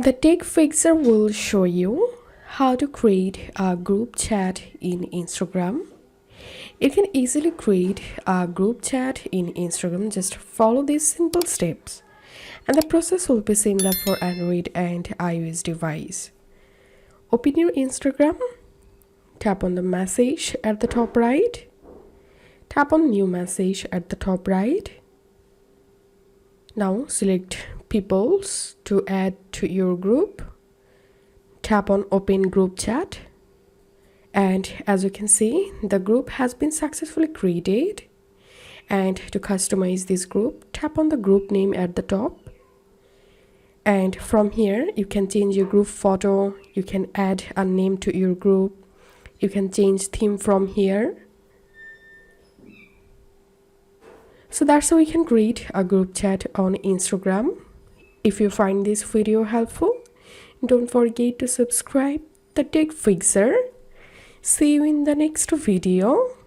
The Tech Fixr will show you how to create a group chat in Instagram. You can easily create a group chat in Instagram. Just follow these simple steps, and the process will be similar for Android and iOS device. Open your Instagram, tap on the message at the top right, tap on new message at the top right. Now select peoples to add to your group. Tap on open group chat, and as you can see, the group has been successfully created. And to customize this group, tap on the group name at the top, and from here you can change your group photo, you can add a name to your group, you can change theme from here. So that's how we can create a group chat on Instagram. If you find this video helpful, don't forget to subscribe the Tech Fixr. See you in the next video.